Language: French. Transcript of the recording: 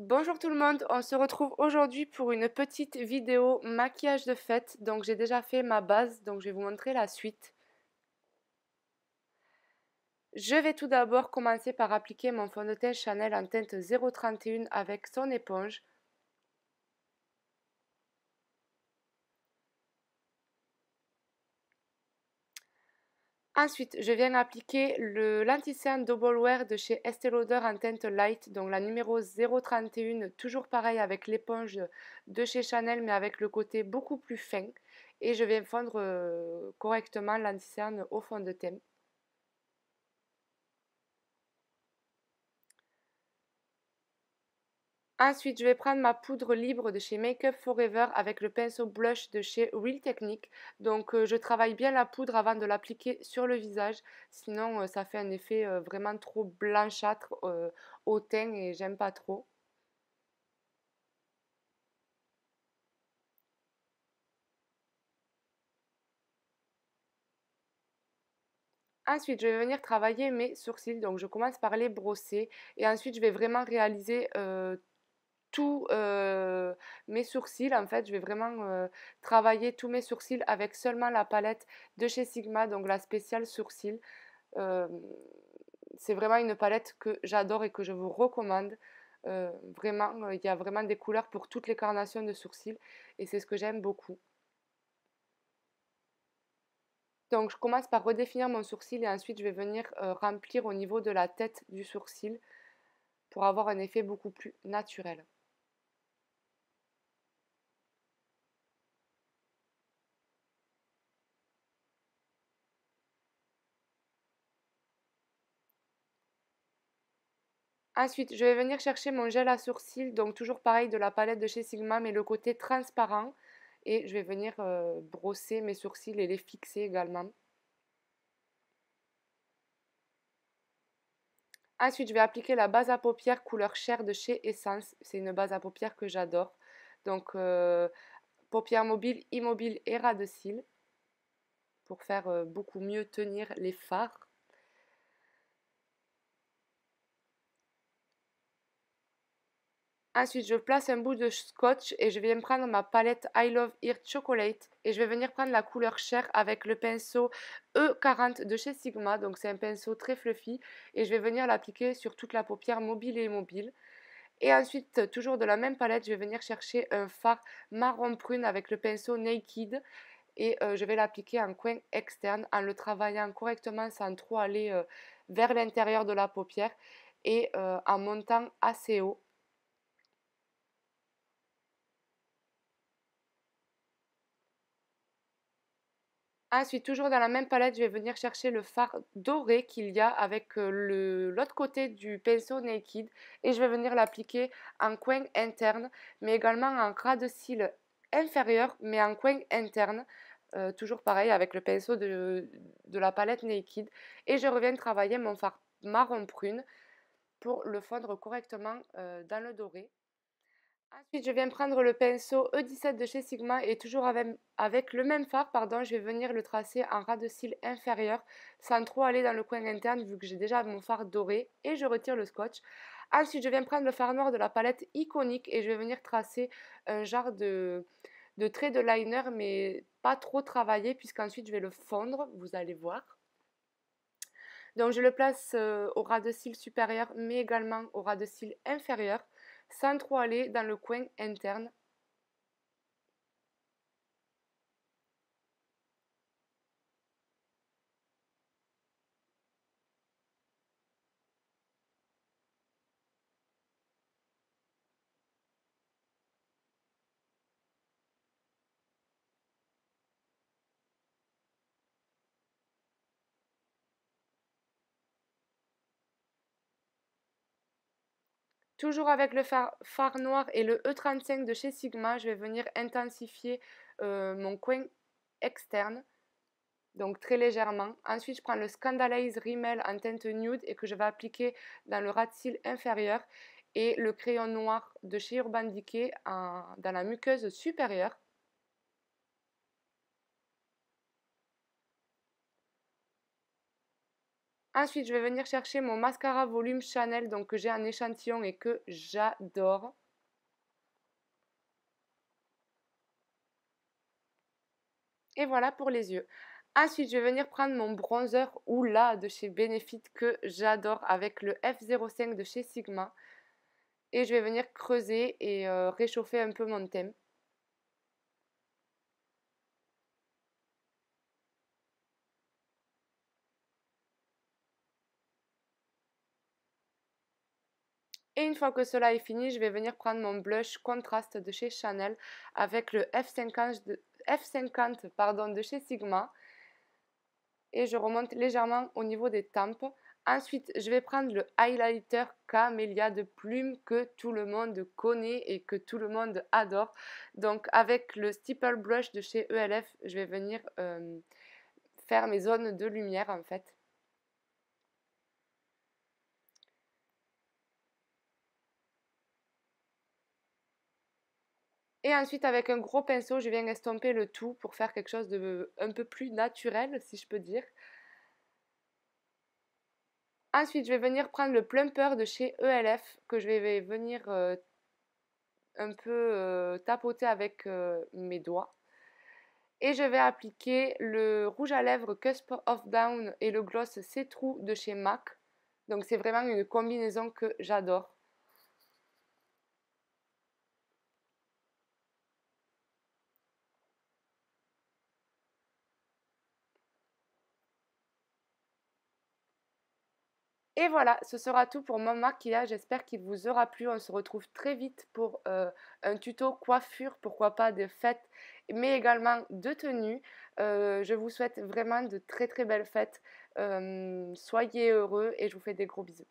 Bonjour tout le monde, on se retrouve aujourd'hui pour une petite vidéo maquillage de fête. Donc j'ai déjà fait ma base, donc je vais vous montrer la suite. Je vais tout d'abord commencer par appliquer mon fond de teint Chanel en teinte 031 avec son éponge. Ensuite, je viens appliquer le l'anti-cerne Double Wear de chez Estée Lauder en teinte light, donc la numéro 031, toujours pareil avec l'éponge de chez Chanel, mais avec le côté beaucoup plus fin. Et je viens fondre correctement l'anti-cerne au fond de teint. Ensuite, je vais prendre ma poudre libre de chez Make Up Forever avec le pinceau blush de chez Real Technique. Donc, je travaille bien la poudre avant de l'appliquer sur le visage. Sinon, ça fait un effet vraiment trop blanchâtre au teint et j'aime pas trop. Ensuite, je vais venir travailler mes sourcils. Donc, je commence par les brosser et ensuite, je vais vraiment réaliser tous mes sourcils. En fait, je vais vraiment travailler tous mes sourcils avec seulement la palette de chez Sigma, donc la spéciale sourcils. Euh, c'est vraiment une palette que j'adore et que je vous recommande. Vraiment, il y a vraiment des couleurs pour toutes les carnations de sourcils et c'est ce que j'aime beaucoup. Donc, je commence par redéfinir mon sourcil et ensuite je vais venir remplir au niveau de la tête du sourcil pour avoir un effet beaucoup plus naturel. Ensuite, je vais venir chercher mon gel à sourcils, donc toujours pareil de la palette de chez Sigma, mais le côté transparent. Et je vais venir brosser mes sourcils et les fixer également. Ensuite, je vais appliquer la base à paupières couleur chair de chez Essence. C'est une base à paupières que j'adore. Donc, paupières mobiles, immobiles et ras de cils pour faire beaucoup mieux tenir les fards. Ensuite, je place un bout de scotch et je vais me prendre ma palette I Love It Chocolate et je vais venir prendre la couleur chair avec le pinceau E40 de chez Sigma. Donc, c'est un pinceau très fluffy et je vais venir l'appliquer sur toute la paupière mobile et immobile. Et ensuite, toujours de la même palette, je vais venir chercher un fard marron prune avec le pinceau Naked et je vais l'appliquer en coin externe en le travaillant correctement sans trop aller vers l'intérieur de la paupière et en montant assez haut. Ensuite, toujours dans la même palette, je vais venir chercher le fard doré qu'il y a avec l'autre côté du pinceau Naked et je vais venir l'appliquer en coin interne, mais également en ras de cils inférieur, mais en coin interne. Toujours pareil avec le pinceau de la palette Naked. Et je reviens travailler mon fard marron prune pour le fondre correctement dans le doré. Ensuite, je viens prendre le pinceau E17 de chez Sigma et toujours avec le même fard, pardon, je vais venir le tracer en ras de cils inférieur sans trop aller dans le coin interne vu que j'ai déjà mon fard doré et je retire le scotch. Ensuite, je viens prendre le fard noir de la palette iconique et je vais venir tracer un genre de trait de liner mais pas trop travaillé puisqu'ensuite je vais le fondre, vous allez voir. Donc je le place au ras de cils supérieur mais également au ras de cils inférieur sans trop aller dans le coin interne. Toujours avec le fard noir et le E35 de chez Sigma, je vais venir intensifier mon coin externe, donc très légèrement. Ensuite, je prends le Scandalize Rimmel en teinte nude et que je vais appliquer dans le ras de cils inférieur et le crayon noir de chez Urban Decay dans la muqueuse supérieure. Ensuite, je vais venir chercher mon mascara volume Chanel, donc que j'ai un échantillon et que j'adore. Et voilà pour les yeux. Ensuite, je vais venir prendre mon bronzer Oula de chez Benefit que j'adore avec le F05 de chez Sigma. Et je vais venir creuser et réchauffer un peu mon teint. Et une fois que cela est fini, je vais venir prendre mon blush contraste de chez Chanel avec le F50 pardon, de chez Sigma. Et je remonte légèrement au niveau des tempes. Ensuite, je vais prendre le highlighter Camélia de Plume que tout le monde connaît et que tout le monde adore. Donc avec le Stipple Brush de chez ELF, je vais venir faire mes zones de lumière en fait. Et ensuite, avec un gros pinceau, je viens estomper le tout pour faire quelque chose de un peu plus naturel, si je peux dire. Ensuite, je vais venir prendre le plumper de chez ELF que je vais venir un peu tapoter avec mes doigts. Et je vais appliquer le rouge à lèvres Cusp of Down et le gloss C'est True de chez MAC. Donc c'est vraiment une combinaison que j'adore. Et voilà, ce sera tout pour mon maquillage. J'espère qu'il vous aura plu. On se retrouve très vite pour un tuto coiffure, pourquoi pas de fêtes, mais également de tenue. Je vous souhaite vraiment de très très belles fêtes. Soyez heureux et je vous fais des gros bisous.